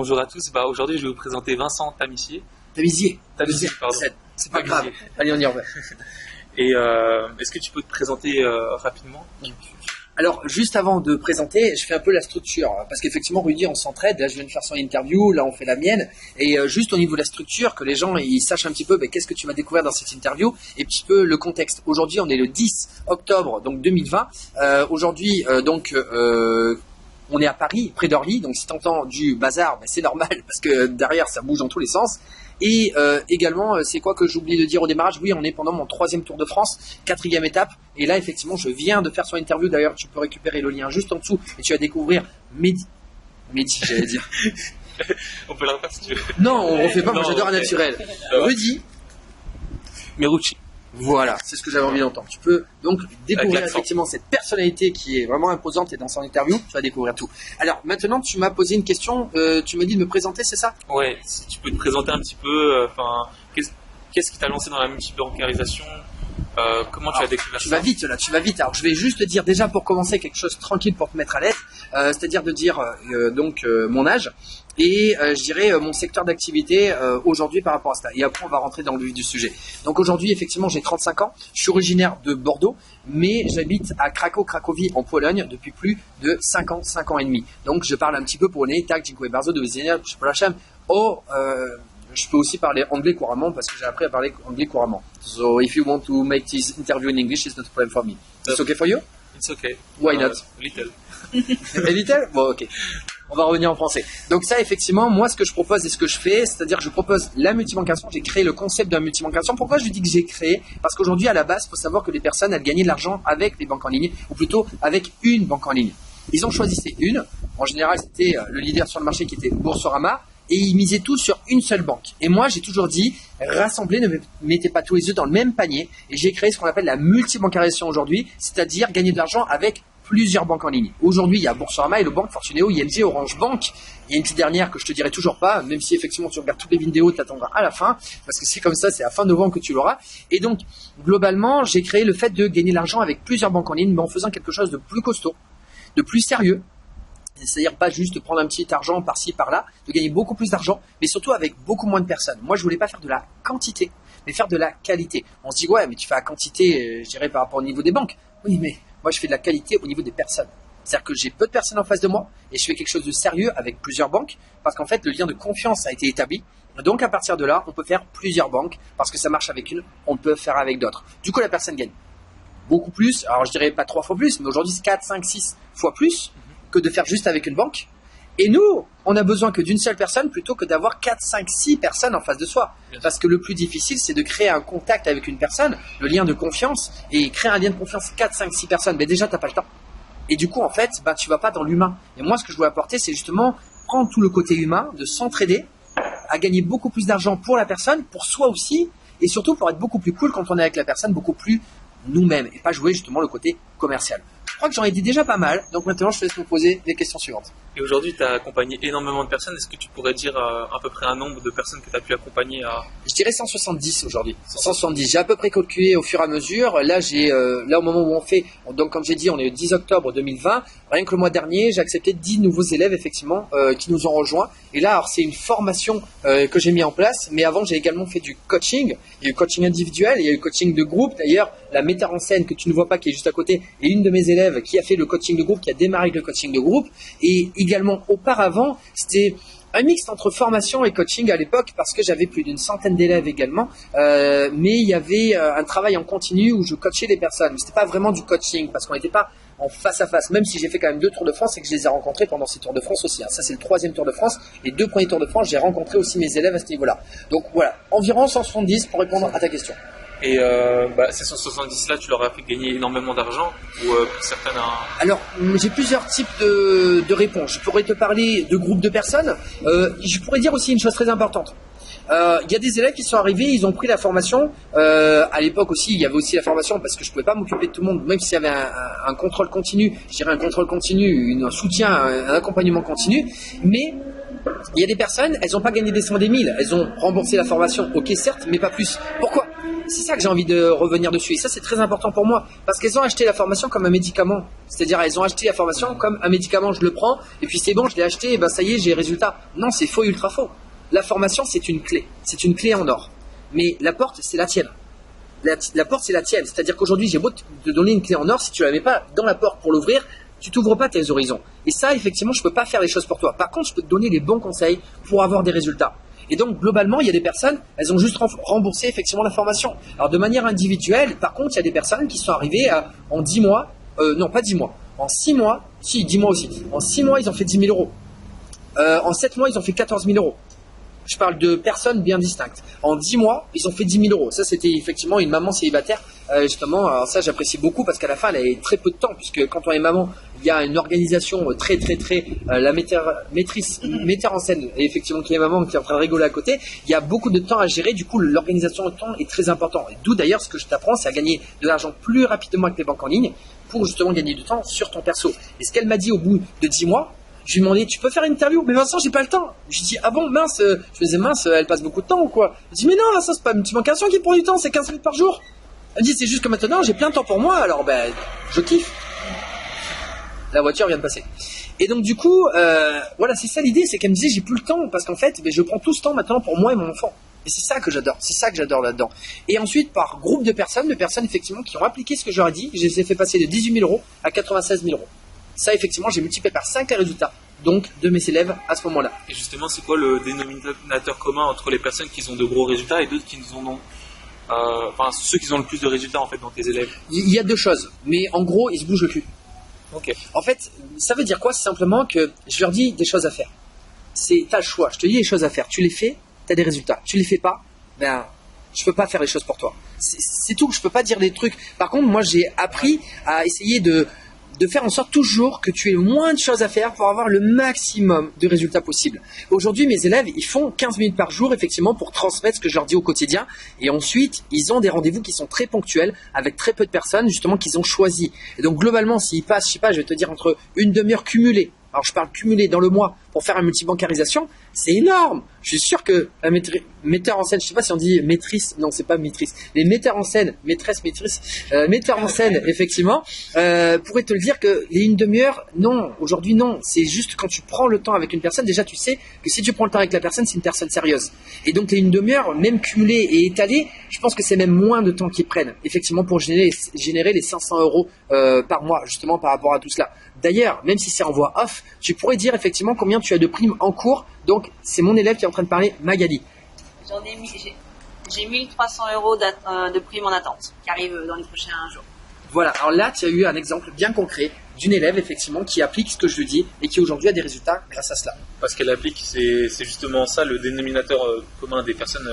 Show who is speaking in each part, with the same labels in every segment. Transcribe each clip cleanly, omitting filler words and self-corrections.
Speaker 1: Bonjour à tous. Aujourd'hui, je vais vous présenter Vincent Tamissier.
Speaker 2: Tamissier,
Speaker 1: pardon.
Speaker 2: c'est pas grave. Allez, on y revient.
Speaker 1: Et est-ce que tu peux te présenter rapidement?
Speaker 2: Alors, juste avant de présenter, je fais un peu la structure. Parce qu'effectivement, Rudy, on s'entraide. Là, je viens de faire son interview. Là, on fait la mienne. Et juste au niveau de la structure, que les gens ils sachent un petit peu qu'est-ce que tu vas découvrir dans cette interview et un petit peu le contexte. Aujourd'hui, on est le 10 octobre donc 2020. Aujourd'hui, on est à Paris, près d'Orly. Donc, si tu entends du bazar, c'est normal parce que derrière, ça bouge dans tous les sens. Et également, c'est quoi que j'oublie de dire au démarrage? Oui, on est pendant mon 3e Tour de France, 4e étape. Et là, effectivement, je viens de faire son interview. D'ailleurs, tu peux récupérer le lien juste en dessous et tu vas découvrir Mehdi, j'allais dire.
Speaker 1: On peut le refaire si tu veux.
Speaker 2: Non, on refait pas, moi j'adore un naturel. Rudy
Speaker 1: Merucci.
Speaker 2: Voilà, c'est ce que j'avais envie d'entendre. Tu peux donc découvrir effectivement cette personnalité qui est vraiment imposante et dans son interview, tu vas découvrir tout. Alors maintenant, tu m'as posé une question, tu m'as dit de me présenter, c'est ça?
Speaker 1: Ouais, si tu peux te présenter un petit peu, qu'est-ce qui t'a lancé dans la multibancarisation? Comment tu as découvert ça?
Speaker 2: Tu vas vite. Alors je vais juste te dire déjà pour commencer quelque chose tranquille pour te mettre à l'aise, c'est-à-dire de dire mon âge et je dirais mon secteur d'activité aujourd'hui par rapport à ça. Et après on va rentrer dans le vif du sujet. Donc aujourd'hui effectivement j'ai 35 ans, je suis originaire de Bordeaux, mais j'habite à Cracovie en Pologne depuis plus de 5 ans et demi. Donc je parle un petit peu polonais, tak, dziękuję bardzo, do widzenia, przepraszam. Je peux aussi parler anglais couramment parce que j'ai appris à parler anglais couramment. So if you want to make this interview in English, it's not a problem for me. It's okay for you?
Speaker 1: It's okay.
Speaker 2: Why not?
Speaker 1: Little.
Speaker 2: Little? Bon, ok. On va revenir en français. Donc ça, effectivement, moi, ce que je propose et ce que je fais, c'est-à-dire que je propose la multibancation. J'ai créé le concept de la multibancation. Pourquoi je dis que j'ai créé? Parce qu'aujourd'hui, à la base, il faut savoir que les personnes, elles gagnaient de l'argent avec les banques en ligne, ou plutôt avec une banque en ligne. Ils ont choisi une. En général, c'était le leader sur le marché qui était Boursorama. Et ils misaient tout sur une seule banque. Et moi, j'ai toujours dit, rassemblez, ne mettez pas tous les œufs dans le même panier. Et j'ai créé ce qu'on appelle la multibancarisation aujourd'hui, c'est-à-dire gagner de l'argent avec plusieurs banques en ligne. Aujourd'hui, il y a Boursorama, Hello Bank, Fortuneo, ING, Orange Bank. Il y a une petite dernière que je te dirai toujours pas, même si effectivement tu regardes toutes les vidéos, tu l'attendras à la fin, parce que c'est comme ça, c'est à fin novembre que tu l'auras. Et donc, globalement, j'ai créé le fait de gagner de l'argent avec plusieurs banques en ligne, mais en faisant quelque chose de plus costaud, de plus sérieux. C'est-à-dire pas juste prendre un petit argent par-ci, par-là, de gagner beaucoup plus d'argent, mais surtout avec beaucoup moins de personnes. Moi, je voulais pas faire de la quantité, mais faire de la qualité. On se dit, ouais, mais tu fais la quantité, je dirais, par rapport au niveau des banques. Oui, mais moi, je fais de la qualité au niveau des personnes. C'est-à-dire que j'ai peu de personnes en face de moi, et je fais quelque chose de sérieux avec plusieurs banques, parce qu'en fait, le lien de confiance a été établi. Donc, à partir de là, on peut faire plusieurs banques, parce que ça marche avec une, on peut faire avec d'autres. Du coup, la personne gagne beaucoup plus. Alors, je dirais pas 3 fois plus, mais aujourd'hui, c'est 4, 5, 6 fois plus que de faire juste avec une banque. Et nous, on a besoin que d'une seule personne plutôt que d'avoir 4, 5, 6 personnes en face de soi. Parce que le plus difficile, c'est de créer un contact avec une personne, le lien de confiance, et créer un lien de confiance 4, 5, 6 personnes. Mais déjà, tu n'as pas le temps. Et du coup, en fait, tu vas pas dans l'humain. Et moi, ce que je voulais apporter, c'est justement prendre tout le côté humain, de s'entraider, à gagner beaucoup plus d'argent pour la personne, pour soi aussi, et surtout pour être beaucoup plus cool quand on est avec la personne, beaucoup plus nous-mêmes, et pas jouer justement le côté commercial. Je crois que j'en ai dit déjà pas mal, donc maintenant je te laisse me poser les questions suivantes.
Speaker 1: Et aujourd'hui, tu as accompagné énormément de personnes. Est-ce que tu pourrais dire à peu près un nombre de personnes que tu as pu accompagner à...
Speaker 2: Je dirais 170 aujourd'hui. 170. J'ai à peu près calculé au fur et à mesure. Là, là au moment où on fait, donc comme j'ai dit, on est le 10 octobre 2020. Rien que le mois dernier, j'ai accepté 10 nouveaux élèves effectivement qui nous ont rejoints. Et là, alors c'est une formation que j'ai mis en place. Mais avant, j'ai également fait du coaching. Il y a eu coaching individuel, il y a eu coaching de groupe. D'ailleurs, la metteur en scène que tu ne vois pas, qui est juste à côté, est une de mes élèves qui a fait le coaching de groupe, qui a démarré avec le coaching de groupe. Et également, auparavant, c'était un mix entre formation et coaching à l'époque, parce que j'avais plus d'une centaine d'élèves également, mais il y avait un travail en continu où je coachais les personnes. Mais c'était pas vraiment du coaching, parce qu'on n'était pas en face à face, même si j'ai fait quand même 2 Tours de France et que je les ai rencontrés pendant ces Tours de France aussi. Ça, c'est le 3e Tour de France. Les 2 premiers Tours de France, j'ai rencontré aussi mes élèves à ce niveau-là. Donc voilà, environ 170 pour répondre à ta question.
Speaker 1: Et ces 170-là, tu leur as fait gagner énormément d'argent ou pour certaines...
Speaker 2: Alors, j'ai plusieurs types de réponses. Je pourrais te parler de groupes de personnes. Je pourrais dire aussi une chose très importante. Il y a des élèves qui sont arrivés, ils ont pris la formation. À l'époque aussi, il y avait aussi la formation parce que je ne pouvais pas m'occuper de tout le monde, même s'il y avait un contrôle continu. Je dirais un contrôle continu, un soutien, un accompagnement continu. Mais il y a des personnes, elles n'ont pas gagné des cent des mille. Elles ont remboursé la formation, ok certes, mais pas plus. Pourquoi ? c'est ça que j'ai envie de revenir dessus. Et ça, c'est très important pour moi. Parce qu'elles ont acheté la formation comme un médicament. C'est-à-dire, elles ont acheté la formation comme un médicament. Je le prends, et puis c'est bon, je l'ai acheté, et ben ça y est, j'ai résultat. Non, c'est faux, ultra faux. La formation, c'est une clé. C'est une clé en or. Mais la porte, c'est la tienne. La porte, c'est la tienne. C'est-à-dire qu'aujourd'hui, j'ai beau te donner une clé en or, si tu la mets pas dans la porte pour l'ouvrir, tu t'ouvres pas tes horizons. Et ça, effectivement, je peux pas faire les choses pour toi. Par contre, je peux te donner les bons conseils pour avoir des résultats. Et donc, globalement, il y a des personnes, elles ont juste remboursé effectivement la formation. Alors, de manière individuelle, par contre, il y a des personnes qui sont arrivées en 10 mois, non, pas 10 mois, en 6 mois, si, 10 mois aussi. En 6 mois, ils ont fait 10 000 euros. En 7 mois, ils ont fait 14 000 euros. Je parle de personnes bien distinctes. En 10 mois, ils ont fait 10 000 euros. Ça, c'était effectivement une maman célibataire. Justement, alors ça, j'apprécie beaucoup parce qu'à la fin, elle avait très peu de temps. Puisque quand on est maman, il y a une organisation très, la metteur en scène, et effectivement, qui est maman, qui est en train de rigoler à côté. Il y a beaucoup de temps à gérer. Du coup, l'organisation de temps est très importante. D'où d'ailleurs, ce que je t'apprends, c'est à gagner de l'argent plus rapidement avec les banques en ligne pour justement gagner du temps sur ton perso. Et ce qu'elle m'a dit au bout de 10 mois, je lui ai demandé, tu peux faire une interview? Mais Vincent, j'ai pas le temps. Je lui ai dit, ah bon, mince, je faisais mince, elle passe beaucoup de temps ou quoi? Je lui ai dit, mais non, Vincent, c'est pas une multiplication qui prend du temps, c'est 15 minutes par jour. Elle me dit, c'est juste que maintenant, j'ai plein de temps pour moi, alors ben, je kiffe. La voiture vient de passer. Et donc, du coup, voilà, c'est ça l'idée, c'est qu'elle me disait, j'ai plus le temps, parce qu'en fait, ben, je prends tout ce temps maintenant pour moi et mon enfant. Et c'est ça que j'adore là-dedans. Et ensuite, par groupe de personnes effectivement qui ont appliqué ce que je leur ai dit, je les ai fait passer de 18 000 euros à 96 000 euros. Ça, effectivement, j'ai multiplié par 5 les résultats, donc de mes élèves à ce moment-là.
Speaker 1: Et justement, c'est quoi le dénominateur commun entre les personnes qui ont de gros résultats et d'autres qui en ont enfin, ceux qui ont le plus de résultats en fait dans tes élèves?
Speaker 2: Il y a deux choses, mais en gros, ils se bougent le cul.
Speaker 1: Ok.
Speaker 2: En fait, ça veut dire quoi? C'est simplement que je leur dis des choses à faire. T'as le choix, je te dis les choses à faire. Tu les fais, t'as des résultats. Tu les fais pas, ben, je peux pas faire les choses pour toi. C'est tout, je peux pas dire des trucs. Par contre, moi, j'ai appris à essayer de faire en sorte toujours que tu aies le moins de choses à faire pour avoir le maximum de résultats possibles. Aujourd'hui, mes élèves, ils font 15 minutes par jour, effectivement, pour transmettre ce que je leur dis au quotidien. Et ensuite, ils ont des rendez-vous qui sont très ponctuels avec très peu de personnes, justement, qu'ils ont choisi. Et donc, globalement, s'ils passent, je sais pas, je vais te dire entre une demi-heure cumulée. Alors, je parle cumulé dans le mois pour faire une multibancarisation, c'est énorme. Je suis sûr que la metteur en scène, je sais pas si on dit maîtrise, non, c'est pas maîtrise. Les metteurs en scène, metteurs en scène, effectivement, pourraient te le dire que les une demi-heure, non, aujourd'hui non. C'est juste quand tu prends le temps avec une personne, déjà tu sais que si tu prends le temps avec la personne, c'est une personne sérieuse. Et donc les une demi-heure, même cumulées et étalées, je pense que c'est même moins de temps qu'ils prennent, effectivement, pour générer les 500 euros par mois, justement par rapport à tout cela. D'ailleurs, même si c'est en voix off, tu pourrais dire effectivement combien tu as de primes en cours. Donc, c'est mon élève qui est en train de parler, Magali.
Speaker 3: J'ai 1300 euros de primes en attente qui arrivent dans les prochains jours.
Speaker 2: Voilà, alors là, tu as eu un exemple bien concret d'une élève, effectivement, qui applique ce que je lui dis et qui aujourd'hui a des résultats grâce à cela.
Speaker 1: Parce qu'elle applique, c'est justement ça le dénominateur commun des personnes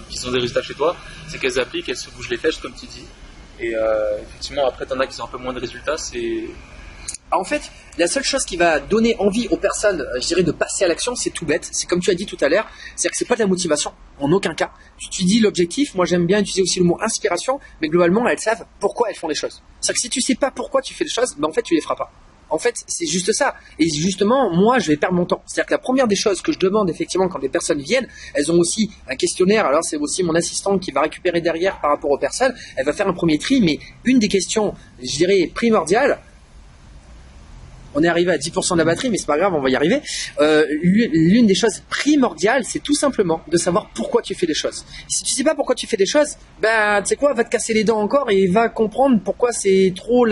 Speaker 1: qui ont des résultats chez toi, c'est qu'elles appliquent, elles se bougent les fesses, comme tu dis. Et effectivement, après, t'en as qui ont un peu moins de résultats, c'est...
Speaker 2: En fait, la seule chose qui va donner envie aux personnes, je dirais, de passer à l'action, c'est tout bête. C'est comme tu as dit tout à l'heure, c'est-à-dire que c'est pas de la motivation, en aucun cas. Tu dis l'objectif, moi j'aime bien utiliser aussi le mot inspiration, mais globalement, elles savent pourquoi elles font les choses. C'est-à-dire que si tu sais pas pourquoi tu fais les choses, ben en fait, tu les feras pas. En fait, c'est juste ça. Et justement, moi, je vais perdre mon temps. C'est-à-dire que la première des choses que je demande, effectivement, quand des personnes viennent, elles ont aussi un questionnaire. Alors, c'est aussi mon assistante qui va récupérer derrière par rapport aux personnes. Elle va faire un premier tri, mais une des questions, je dirais, primordiales, on est arrivé à 10% de la batterie, mais c'est pas grave, on va y arriver. L'une des choses primordiales, c'est tout simplement de savoir pourquoi tu fais les choses. Si tu sais pas pourquoi tu fais les choses, ben, tu sais quoi, va te casser les dents encore et va comprendre pourquoi c'est trop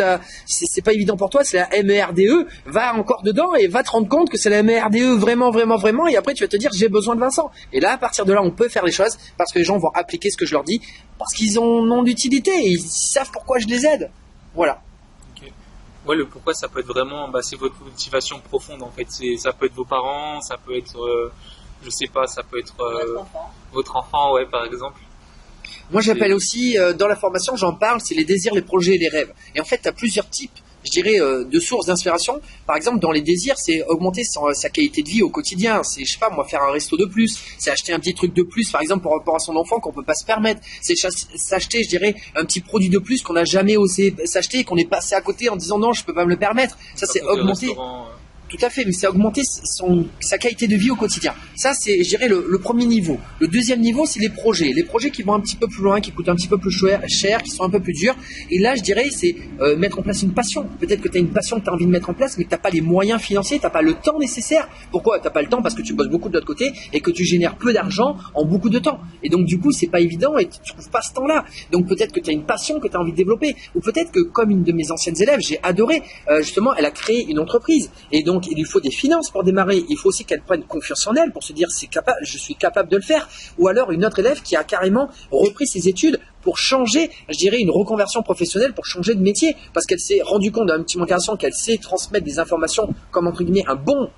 Speaker 2: c'est pas évident pour toi, c'est la MERDE, va encore dedans et va te rendre compte que c'est la MERDE vraiment, et après tu vas te dire, j'ai besoin de Vincent. Et là, à partir de là, on peut faire les choses parce que les gens vont appliquer ce que je leur dis parce qu'ils ont d'utilité et ils savent pourquoi je les aide. Voilà.
Speaker 1: Ouais, le pourquoi, ça peut être vraiment, c'est votre motivation profonde en fait. Ça peut être vos parents, ça peut être, je sais pas, ça peut être votre enfant, ouais, par exemple.
Speaker 2: Moi, j'appelle aussi, dans la formation, j'en parle, c'est les désirs, les projets et les rêves. Et en fait, tu as plusieurs types, je dirais, de sources d'inspiration. Par exemple, dans les désirs, c'est augmenter sa qualité de vie au quotidien. C'est, je sais pas, moi, faire un resto de plus. C'est acheter un petit truc de plus, par exemple, par rapport à son enfant qu'on peut pas se permettre. C'est s'acheter, je dirais, un petit produit de plus qu'on n'a jamais osé s'acheter et qu'on est passé à côté en disant non, je peux pas me le permettre. Ça, c'est augmenter. Tout à fait, mais c'est augmenter sa qualité de vie au quotidien. Ça, c'est, je dirais, le premier niveau. Le deuxième niveau, c'est les projets. Les projets qui vont un petit peu plus loin, qui coûtent un petit peu plus cher, qui sont un peu plus durs. Et là, je dirais, c'est mettre en place une passion. Peut-être que tu as une passion que tu as envie de mettre en place, mais que tu n'as pas les moyens financiers, tu n'as pas le temps nécessaire. Pourquoi tu n'as pas le temps? Parce que tu bosses beaucoup de l'autre côté et que tu génères peu d'argent en beaucoup de temps. Et donc, du coup, c'est pas évident et tu trouves pas ce temps-là. Donc, peut-être que tu as une passion que tu as envie de développer. Ou peut-être que, comme une de mes anciennes élèves, j'ai adoré, justement, elle a créé une entreprise. Et donc, il lui faut des finances pour démarrer. Il faut aussi qu'elle prenne confiance en elle pour se dire je suis capable de le faire. Ou alors une autre élève qui a carrément repris ses études pour changer, je dirais, une reconversion professionnelle, pour changer de métier, parce qu'elle s'est rendue compte d'un petit manque d'information, qu'elle sait transmettre des informations comme entre guillemets un bon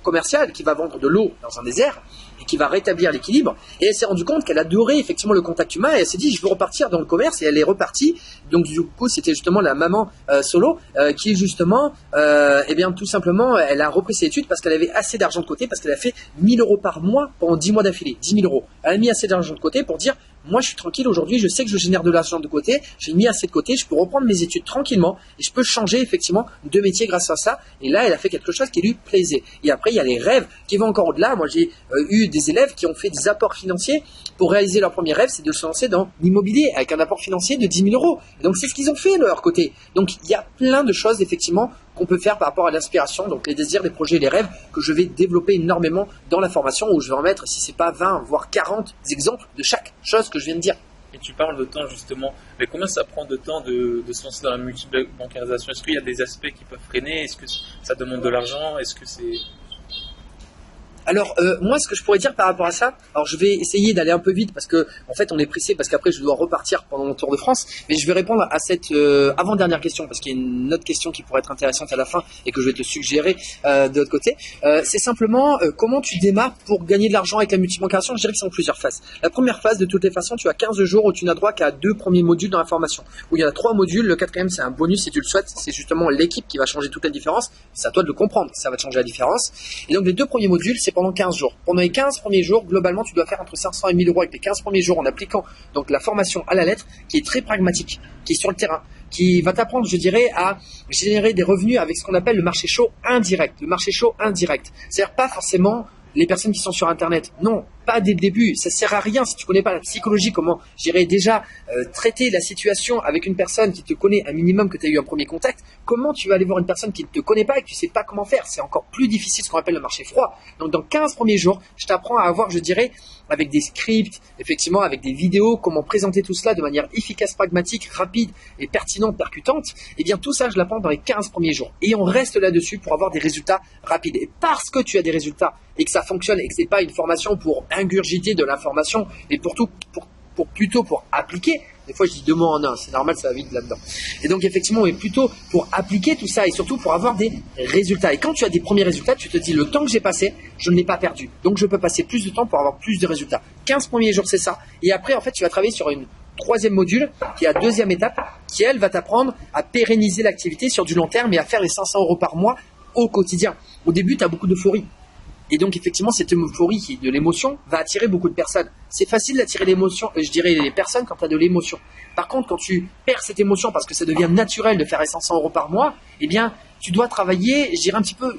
Speaker 2: commercial qui va vendre de l'eau dans un désert et qui va rétablir l'équilibre. Et elle s'est rendue compte qu'elle adorait effectivement le contact humain et elle s'est dit je veux repartir dans le commerce et elle est repartie. Donc du coup c'était justement la maman solo qui justement eh bien tout simplement elle a repris ses études parce qu'elle avait assez d'argent de côté, parce qu'elle a fait 1000 euros par mois pendant 10 mois d'affilée, 10 000 euros. Elle a mis assez d'argent de côté pour dire moi je suis tranquille aujourd'hui, je sais que je génère de l'argent de côté, j'ai mis assez de côté, je peux reprendre mes études tranquillement et je peux changer effectivement de métier grâce à ça. Et là elle a fait quelque chose qui lui plaisait. Et après il y a les rêves qui vont encore au-delà. Moi j'ai eu des élèves qui ont fait des apports financiers pour réaliser leur premier rêve, c'est de se lancer dans l'immobilier avec un apport financier de 10 000 euros. Et donc c'est ce qu'ils ont fait de leur côté. Donc il y a plein de choses effectivement qu'on peut faire par rapport à l'inspiration, donc les désirs, les projets, les rêves que je vais développer énormément dans la formation où je vais en mettre, si c'est pas 20 voire 40 exemples de chaque chose que je viens de dire.
Speaker 1: Et tu parles de temps justement, mais combien ça prend de temps de se lancer dans la multibancarisation? Est-ce qu'il y a des aspects qui peuvent freiner? Est-ce que ça demande de l'argent? Est-ce que c'est...
Speaker 2: Alors moi ce que je pourrais dire par rapport à ça, alors je vais essayer d'aller un peu vite parce que en fait on est pressé parce qu'après je dois repartir pendant mon tour de France, mais je vais répondre à cette avant-dernière question parce qu'il y a une autre question qui pourrait être intéressante à la fin et que je vais te suggérer de l'autre côté. C'est simplement comment tu démarres pour gagner de l'argent avec la multibancarisation. Je dirais que c'est en plusieurs phases. La première phase, de toutes les façons, tu as 15 jours où tu n'as droit qu'à 2 premiers modules dans la formation, où il y a 3 modules, le 4e c'est un bonus si tu le souhaites, c'est justement l'équipe qui va changer toute la différence, c'est à toi de le comprendre, ça va te changer la différence. Et donc les 2 premiers modules c'est pendant 15 jours. Pendant les 15 premiers jours, globalement, tu dois faire entre 500 et 1000 euros avec les 15 premiers jours en appliquant donc la formation à la lettre qui est très pragmatique, qui est sur le terrain, qui va t'apprendre, je dirais, à générer des revenus avec ce qu'on appelle le marché chaud indirect. Le marché chaud indirect. C'est-à-dire pas forcément les personnes qui sont sur Internet. Non, pas dès le début. Ça sert à rien si tu connais pas la psychologie, comment, je dirais, déjà traiter la situation avec une personne qui te connaît un minimum, que tu as eu un premier contact. Comment tu vas aller voir une personne qui ne te connaît pas et que tu sais pas comment faire? C'est encore plus difficile, ce qu'on appelle le marché froid. Donc dans 15 premiers jours, je t'apprends à avoir, je dirais, avec des scripts, effectivement, avec des vidéos, comment présenter tout cela de manière efficace, pragmatique, rapide et pertinente, percutante. Et bien tout ça, je l'apprends dans les 15 premiers jours. Et on reste là-dessus pour avoir des résultats rapides. Et parce que tu as des résultats et que ça fonctionne et que c'est pas une formation pour ingurgiter de l'information, mais plutôt pour appliquer. Des fois, je dis 2 mots en un, c'est normal, ça va vite là-dedans. Et donc, effectivement, mais plutôt pour appliquer tout ça et surtout pour avoir des résultats. Et quand tu as des premiers résultats, tu te dis, le temps que j'ai passé, je ne l'ai pas perdu. Donc, je peux passer plus de temps pour avoir plus de résultats. 15 premiers jours, c'est ça. Et après, en fait, tu vas travailler sur une 3e module, qui est la 2e étape, qui, elle, va t'apprendre à pérenniser l'activité sur du long terme et à faire les 500 euros par mois au quotidien. Au début, tu as beaucoup d'euphorie. Et donc effectivement cette euphorie qui est de l'émotion va attirer beaucoup de personnes. C'est facile d'attirer l'émotion, je dirais les personnes quand tu as de l'émotion. Par contre quand tu perds cette émotion parce que ça devient naturel de faire les 500 euros par mois, eh bien tu dois travailler, je dirais un petit peu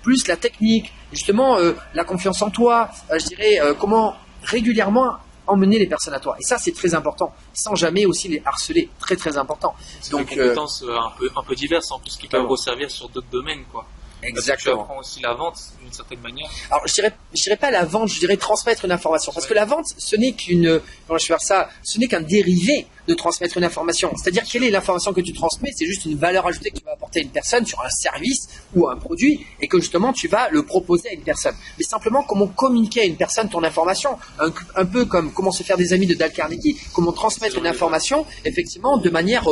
Speaker 2: plus la technique, justement la confiance en toi, je dirais comment régulièrement emmener les personnes à toi. Et ça c'est très important, sans jamais aussi les harceler, très très important.
Speaker 1: C'est donc des compétences un peu diverses en plus qui peuvent resservir sur d'autres domaines quoi.
Speaker 2: Exactement.
Speaker 1: Tu apprends aussi la vente d'une certaine manière.
Speaker 2: Alors je dirais pas la vente, je dirais transmettre une information. Parce que la vente, ce n'est ce n'est qu'un dérivé de transmettre une information. C'est-à-dire quelle est l'information que tu transmets? C'est juste une valeur ajoutée que tu vas apporter à une personne sur un service ou un produit et que justement tu vas le proposer à une personne. Mais simplement comment communiquer à une personne ton information, un peu comme comment se faire des amis de Dale Carnegie, comment transmettre une information effectivement de manière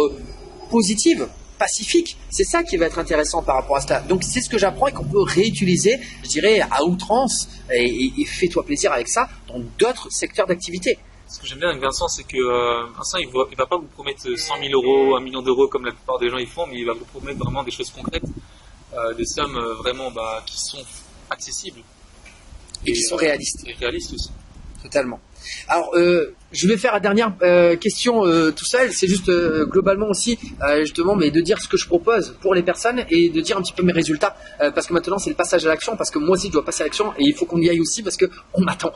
Speaker 2: positive, pacifique. C'est ça qui va être intéressant par rapport à cela. Donc c'est ce que j'apprends et qu'on peut réutiliser, je dirais, à outrance et fais-toi plaisir avec ça dans d'autres secteurs d'activité.
Speaker 1: Ce que j'aime bien avec Vincent, c'est que Vincent, il va pas vous promettre 100 000 euros, 1 million d'euros comme la plupart des gens ils font, mais il va vous promettre vraiment des choses concrètes, des sommes vraiment qui sont accessibles
Speaker 2: et qui sont réalistes.
Speaker 1: Et réalistes aussi.
Speaker 2: Totalement. Alors Je vais faire la dernière question tout seul. C'est juste globalement aussi justement, mais de dire ce que je propose pour les personnes et de dire un petit peu mes résultats. Parce que maintenant c'est le passage à l'action. Parce que moi aussi je dois passer à l'action et il faut qu'on y aille aussi parce que on m'attend.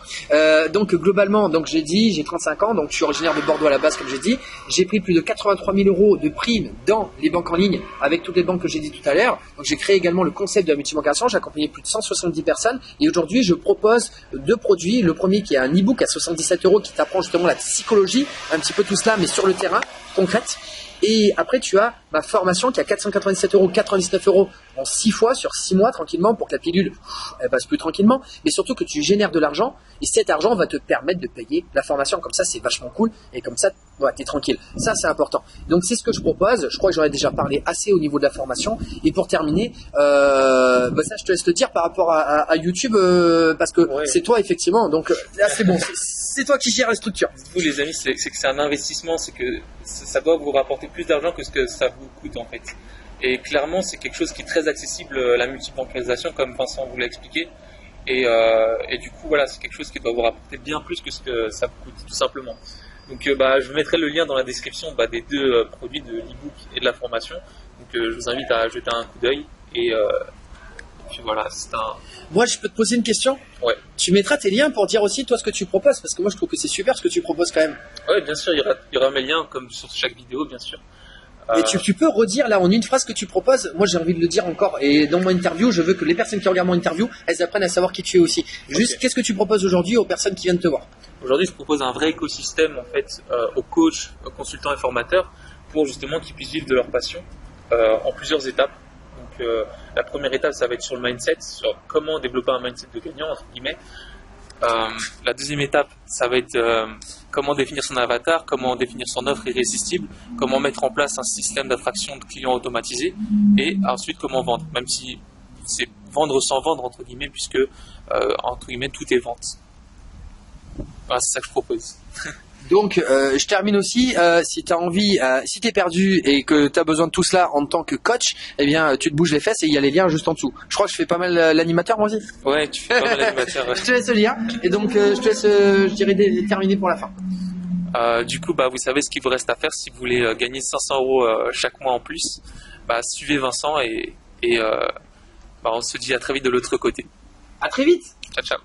Speaker 2: Donc globalement, donc j'ai dit, j'ai 35 ans, donc je suis originaire de Bordeaux à la base comme j'ai dit. J'ai pris plus de 83 000 € de primes dans les banques en ligne avec toutes les banques que j'ai dit tout à l'heure. Donc j'ai créé également le concept de la multibancation. J'ai accompagné plus de 170 personnes et aujourd'hui je propose deux produits. Le premier qui est un e-book à 77 € qui t'apprend justement la psychologie, un petit peu tout cela, mais sur le terrain, concrète. Et après, tu as ma formation qui a 497 €, 99 € en 6 fois, sur 6 mois, tranquillement, pour que la pilule, elle passe plus tranquillement. Mais surtout que tu génères de l'argent, et cet argent va te permettre de payer la formation. Comme ça, c'est vachement cool, et comme ça, ouais, t'es tranquille. Ça, c'est important. Donc, c'est ce que je propose. Je crois que j'en ai déjà parlé assez au niveau de la formation. Et pour terminer, ça, je te laisse le dire par rapport à YouTube, parce que
Speaker 1: Ouais.
Speaker 2: c'est toi, effectivement. Donc, là, c'est bon. C'est toi qui gères la structure.
Speaker 1: Vous les amis, c'est que c'est un investissement, c'est que ça doit vous rapporter plus d'argent que ce que ça vous coûte en fait. Et clairement, c'est quelque chose qui est très accessible, la multibancarisation, comme Vincent vous l'a expliqué. Et du coup, voilà, c'est quelque chose qui doit vous rapporter bien plus que ce que ça vous coûte, tout simplement. Donc, je mettrai le lien dans la description des deux produits, de l'e-book et de la formation. Donc, je vous invite à jeter un coup d'œil. Et puis voilà, c'est un...
Speaker 2: Moi, je peux te poser une question?
Speaker 1: Ouais.
Speaker 2: Tu mettras tes liens pour dire aussi toi ce que tu proposes, parce que moi je trouve que c'est super ce que tu proposes quand même.
Speaker 1: Ouais, bien sûr, il y aura mes liens comme sur chaque vidéo, bien sûr.
Speaker 2: Mais tu peux redire là en une phrase que tu proposes. Moi j'ai envie de le dire encore. Et dans mon interview, je veux que les personnes qui regardent mon interview, elles apprennent à savoir qui tu es aussi. Juste, qu'est-ce que tu proposes aujourd'hui aux personnes qui viennent te voir?
Speaker 1: Aujourd'hui, je propose un vrai écosystème en fait aux coachs, aux consultants et formateurs pour justement qu'ils puissent vivre de leur passion en plusieurs étapes. Donc la première étape, ça va être sur le mindset, sur comment développer un mindset de gagnant entre guillemets. La deuxième étape, ça va être comment définir son avatar, comment définir son offre irrésistible, comment mettre en place un système d'attraction de clients automatisé et ensuite comment vendre, même si c'est vendre sans vendre entre guillemets puisque entre guillemets tout est vente. Voilà, c'est ça que je propose.
Speaker 2: Donc, je termine aussi. Si tu as envie, si tu es perdu et que tu as besoin de tout cela en tant que coach, eh bien, tu te bouges les fesses et il y a les liens juste en dessous. Je crois que je fais pas mal l'animateur, moi aussi.
Speaker 1: Ouais, tu fais pas mal d'animateur. Ouais.
Speaker 2: Je te laisse le lien. Et donc, je te laisse, je dirais, terminer pour la fin.
Speaker 1: Du coup, vous savez ce qu'il vous reste à faire si vous voulez gagner 500 € chaque mois en plus. Suivez Vincent et on se dit à très vite de l'autre côté.
Speaker 2: À très vite.
Speaker 1: Ciao, ciao.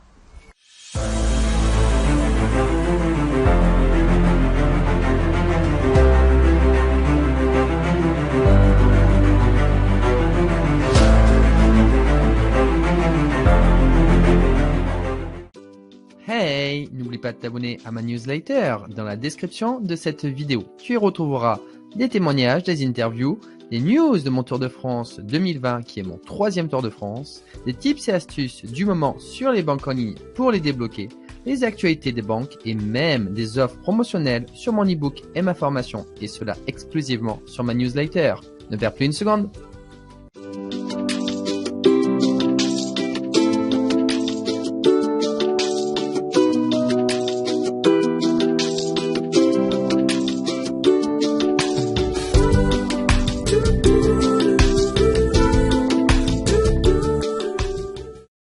Speaker 4: Hey, n'oublie pas de t'abonner à ma newsletter dans la description de cette vidéo. Tu y retrouveras des témoignages, des interviews, des news de mon Tour de France 2020 qui est mon 3e Tour de France, des tips et astuces du moment sur les banques en ligne pour les débloquer, les actualités des banques et même des offres promotionnelles sur mon e-book et ma formation et cela exclusivement sur ma newsletter. Ne perds plus une seconde.